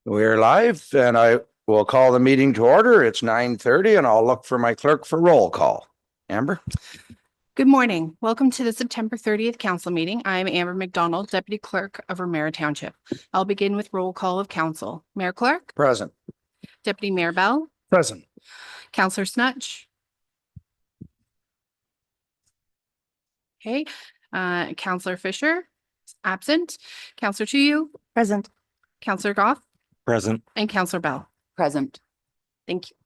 We're live and I will call the meeting to order. It's 9:30 and I'll look for my clerk for roll call. Amber? Good morning. Welcome to the September 30th council meeting. I'm Amber McDonald, Deputy Clerk of Ramara Township. I'll begin with roll call of council. Mayor Clark? Present. Deputy Mayor Bell? Present. Councillor Snutch? Okay. Councillor Fisher? Absent. Councillor Chuyu? Present. Councillor Goff? Present. And Councillor Bell? Present. Thank you.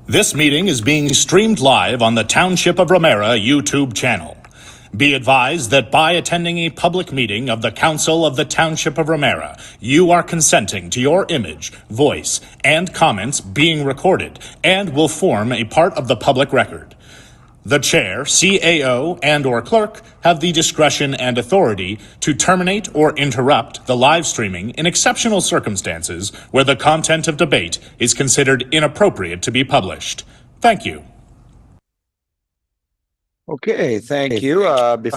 This meeting is being streamed live on the Township of Ramara YouTube channel. Be advised that by attending a public meeting of the Council of the Township of Ramara, you are consenting to your image, voice, and comments being recorded and will form a part of the public record. The chair, CAO, and/or clerk have the discretion and authority to terminate or interrupt the live streaming in exceptional circumstances where the content of debate is considered inappropriate to be published. Thank you. Okay, thank you. Okay,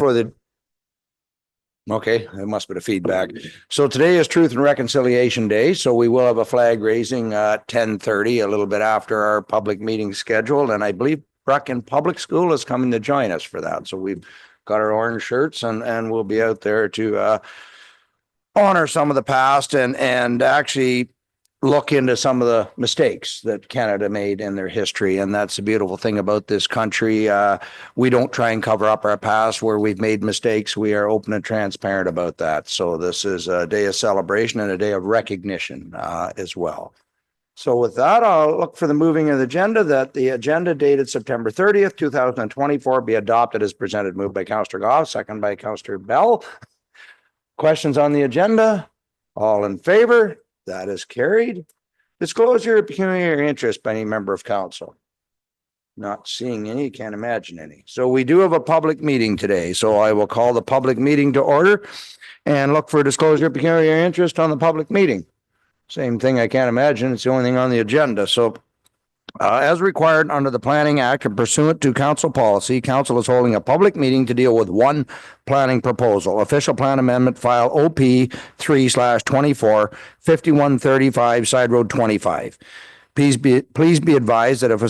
it must be the feedback. So today is Truth and Reconciliation Day, so we will have a flag raising at 10:30, a little bit after our public meeting scheduled, and I believe Brecken Public School is coming to join us for that. So we've got our orange shirts and we'll be out there to honor some of the past and actually look into some of the mistakes that Canada made in their history. And that's the beautiful thing about this country. We don't try and cover up our past where we've made mistakes. We are open and transparent about that. So this is a day of celebration and a day of recognition as well. So with that, I'll look for the moving of the agenda, that the agenda dated September 30th, 2024 be adopted as presented. Moved by Councillor Goff, second by Councillor Bell. Questions on the agenda? All in favor? That is carried. Disclosure of pecuniary interest by any member of council. Not seeing any, can't imagine any. So we do have a public meeting today. So I will call the public meeting to order and look for disclosure of pecuniary interest on the public meeting. Same thing, I can't imagine. It's the only thing on the agenda. So as required under the Planning Act and pursuant to council policy, council is holding a public meeting to deal with one planning proposal, official plan amendment file OP 3/24, 5135 Side Road 25. Please be advised that if a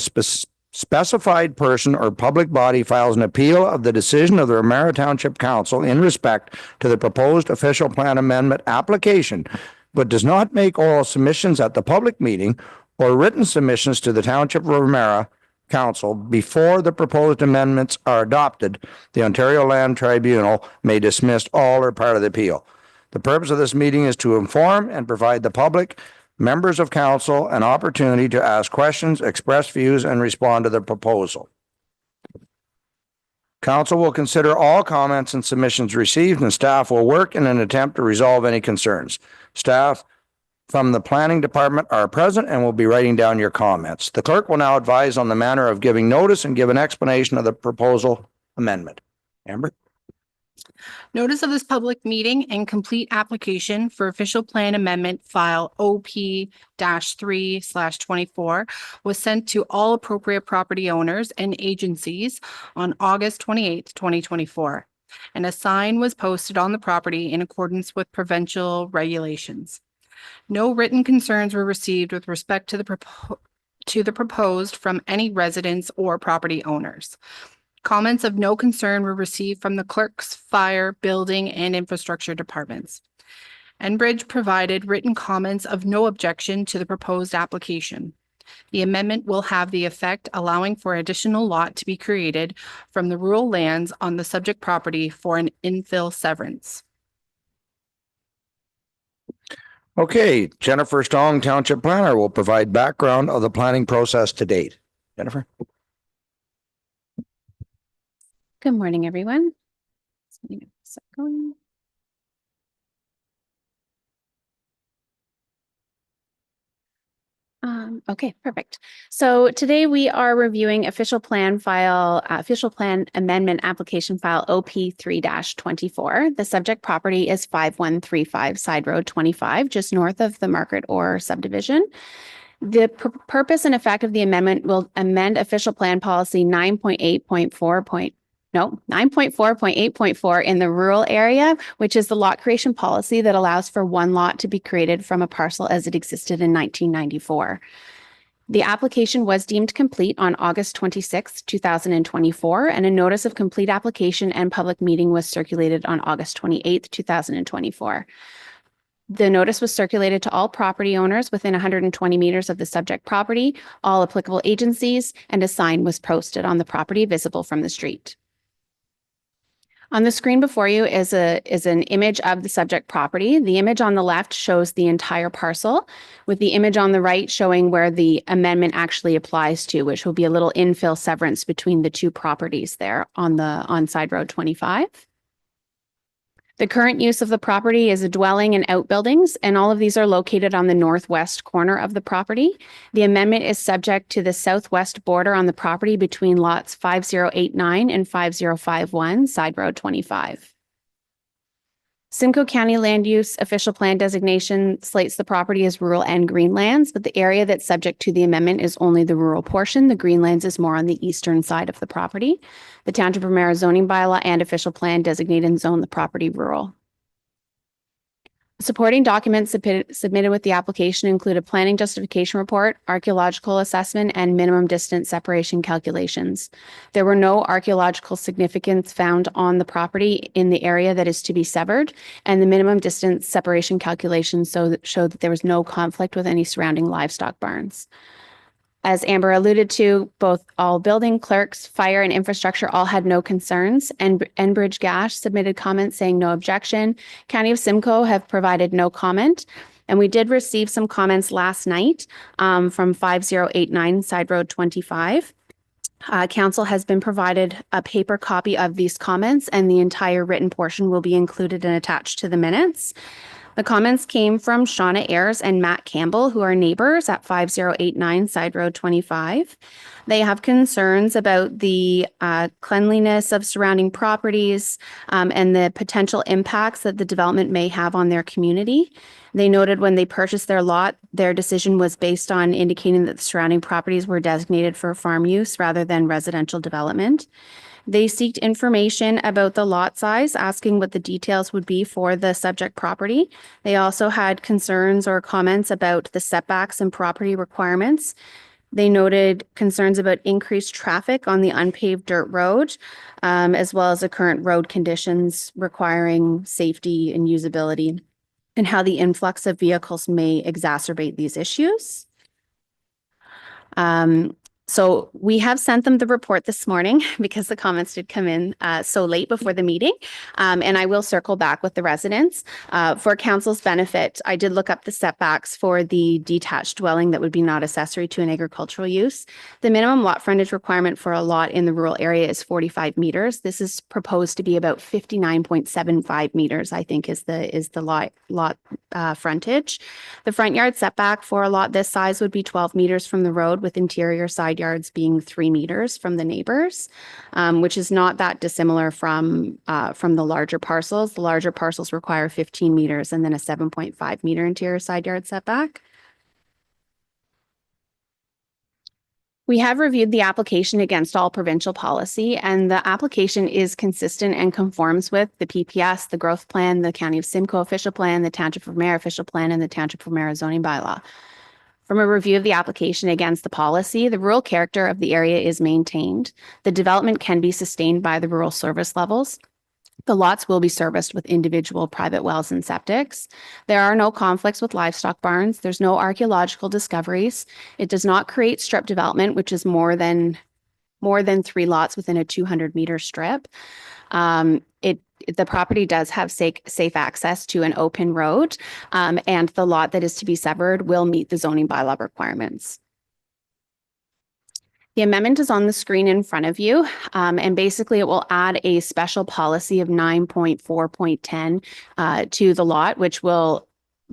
specified person or public body files an appeal of the decision of the Ramara Township Council in respect to the proposed official plan amendment application, but does not make oral submissions at the public meeting or written submissions to the Township of Ramara Council before the proposed amendments are adopted, the Ontario Land Tribunal may dismiss all or part of the appeal. The purpose of this meeting is to inform and provide the public, members of council, an opportunity to ask questions, express views, and respond to the proposal. Council will consider all comments and submissions received, and staff will work in an attempt to resolve any concerns. Staff from the planning department are present and will be writing down your comments. The clerk will now advise on the manner of giving notice and give an explanation of the proposal amendment. Amber? Notice of this public meeting and complete application for official plan amendment file OP-3/24 was sent to all appropriate property owners and agencies on August 28th, 2024. And a sign was posted on the property in accordance with provincial regulations. No written concerns were received with respect to the proposed from any residents or property owners. Comments of no concern were received from the clerk's, fire, building, and infrastructure departments. Enbridge provided written comments of no objection to the proposed application. The amendment will have the effect allowing for additional lot to be created from the rural lands on the subject property for an infill severance. Okay, Jennifer Strong, Township Planner, will provide background of the planning process to date. Jennifer? Good morning, everyone. Just get this going. Okay, perfect. So today we are reviewing official plan amendment application file OP-3/24. The subject property is 5135 Side Road 25, just north of the Margaret Orr subdivision. The purpose and effect of the amendment will amend official plan policy 9.4.8.4 in the rural area, which is the lot creation policy that allows for one lot to be created from a parcel as it existed in 1994. The application was deemed complete on August 26, 2024, and a notice of complete application and public meeting was circulated on August 28, 2024. The notice was circulated to all property owners within 120 meters of the subject property, all applicable agencies, and a sign was posted on the property visible from the street. On the screen before you is an image of the subject property. The image on the left shows the entire parcel, with the image on the right showing where the amendment actually applies to, which will be a little infill severance between the two properties there on Side Road 25. The current use of the property is a dwelling and outbuildings, and all of these are located on the northwest corner of the property. The amendment is subject to the southwest border on the property between lots 5089 and 5051, Side Road 25. Simcoe County Land Use Official Plan Designation slates the property as rural and greenlands, but the area that's subject to the amendment is only the rural portion. The greenlands is more on the eastern side of the property. The Township of Ramara zoning bylaw and official plan designate and zone the property rural. Supporting documents submitted with the application include a planning justification report, archaeological assessment, and minimum distance separation calculations. There were no archaeological significance found on the property in the area that is to be severed, and the minimum distance separation calculations showed that there was no conflict with any surrounding livestock barns. As Amber alluded to, all building clerks, fire, and infrastructure all had no concerns, and Enbridge Gas submitted comments saying no objection. County of Simcoe have provided no comment, and we did receive some comments last night from 5089 Side Road 25. Council has been provided a paper copy of these comments, and the entire written portion will be included and attached to the minutes. The comments came from Shauna Ayers and Matt Campbell, who are neighbors at 5089 Side Road 25. They have concerns about the cleanliness of surrounding properties and the potential impacts that the development may have on their community. They noted when they purchased their lot, their decision was based on indicating that the surrounding properties were designated for farm use rather than residential development. They sought information about the lot size, asking what the details would be for the subject property. They also had concerns or comments about the setbacks and property requirements. They noted concerns about increased traffic on the unpaved dirt road, as well as the current road conditions requiring safety and usability, and how the influx of vehicles may exacerbate these issues. So we have sent them the report this morning because the comments did come in so late before the meeting. And I will circle back with the residents. For council's benefit, I did look up the setbacks for the detached dwelling that would be not accessory to an agricultural use. The minimum lot frontage requirement for a lot in the rural area is 45 meters. This is proposed to be about 59.75 meters, I think is the lot frontage. The front yard setback for a lot this size would be 12 meters from the road, with interior side yards being 3 meters from the neighbors, which is not that dissimilar from the larger parcels. The larger parcels require 15 meters and then a 7.5 meter interior side yard setback. We have reviewed the application against all provincial policy, and the application is consistent and conforms with the PPS, the growth plan, the County of Simcoe official plan, the Township of Ramara official plan, and the Township of Ramara zoning bylaw. From a review of the application against the policy, the rural character of the area is maintained. The development can be sustained by the rural service levels. The lots will be serviced with individual private wells and septics. There are no conflicts with livestock barns. There's no archaeological discoveries. It does not create strip development, which is more than 3 lots within a 200-meter strip. The property does have safe access to an open road, and the lot that is to be severed will meet the zoning bylaw requirements. The amendment is on the screen in front of you, and basically it will add a special policy of 9.4.10 to the lot, which will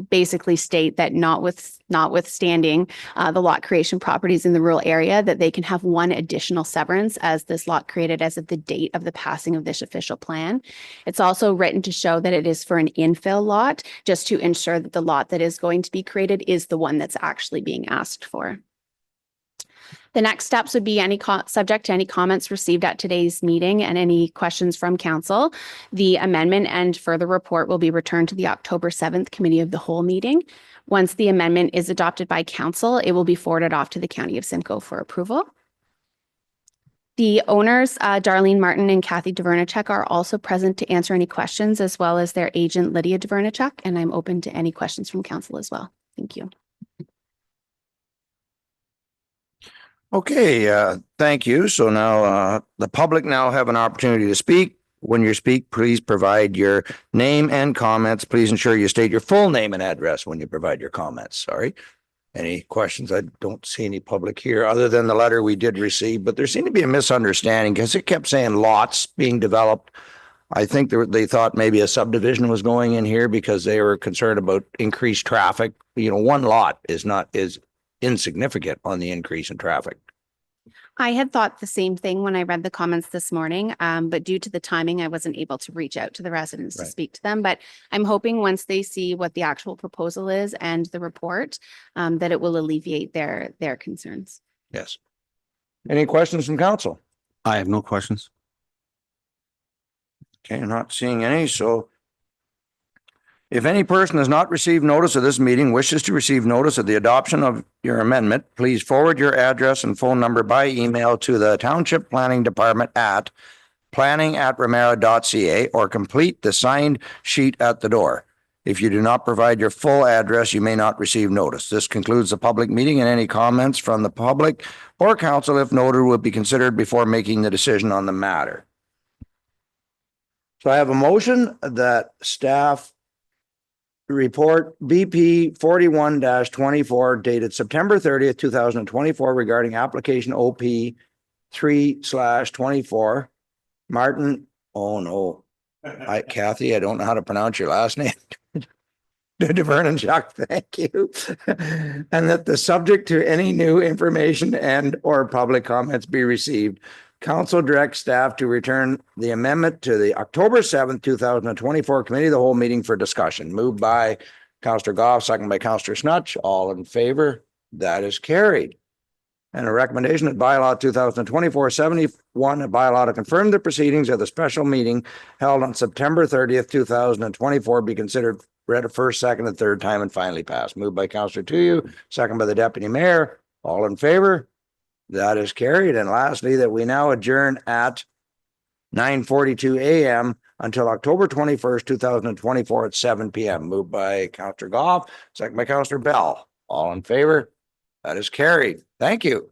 basically state that notwithstanding the lot creation properties in the rural area, that they can have one additional severance as this lot created as of the date of the passing of this official plan. It's also written to show that it is for an infill lot, just to ensure that the lot that is going to be created is the one that's actually being asked for. The next steps would be subject to any comments received at today's meeting and any questions from council. The amendment and further report will be returned to the October 7th Committee of the Whole meeting. Once the amendment is adopted by council, it will be forwarded off to the County of Simcoe for approval. The owners, Darlene Martin and Kathy Dvernachek, are also present to answer any questions, as well as their agent Lydia Dvernachek, and I'm open to any questions from council as well. Thank you. Okay, thank you. So now the public now have an opportunity to speak. When you speak, please provide your name and comments. Please ensure you state your full name and address when you provide your comments. Sorry. Any questions? I don't see any public here other than the letter we did receive, but there seemed to be a misunderstanding because it kept saying lots being developed. I think they thought maybe a subdivision was going in here because they were concerned about increased traffic. You know, one lot is insignificant on the increase in traffic. I had thought the same thing when I read the comments this morning, but due to the timing, I wasn't able to reach out to the residents to speak to them. But I'm hoping once they see what the actual proposal is and the report, that it will alleviate their concerns. Yes. Any questions from council? I have no questions. Okay, not seeing any. So if any person has not received notice of this meeting, wishes to receive notice of the adoption of your amendment, please forward your address and phone number by email to the Township Planning Department at planning@ramara.ca or complete the signed sheet at the door. If you do not provide your full address, you may not receive notice. This concludes the public meeting, and any comments from the public or council, if noted, will be considered before making the decision on the matter. So I have a motion that staff report BP 41-24 dated September 30th, 2024 regarding application OP 3/24. Martin, oh no. Kathy, I don't know how to pronounce your last name. Dvernachek, thank you. And that the subject to any new information and or public comments be received. Council directs staff to return the amendment to the October 7th, 2024 Committee of the Whole meeting for discussion. Moved by Councillor Goff, second by Councillor Snutch. All in favor? That is carried. And a recommendation that bylaw 2024-71, a bylaw to confirm the proceedings of the special meeting held on September 30th, 2024 be considered read a first, second, and third time and finally passed. Moved by Councillor Tuyu, second by the Deputy Mayor. All in favor? That is carried. And lastly, that we now adjourn at 9:42 a.m. until October 21st, 2024 at 7 p.m. Moved by Councillor Goff, second by Councillor Bell. All in favor? That is carried. Thank you.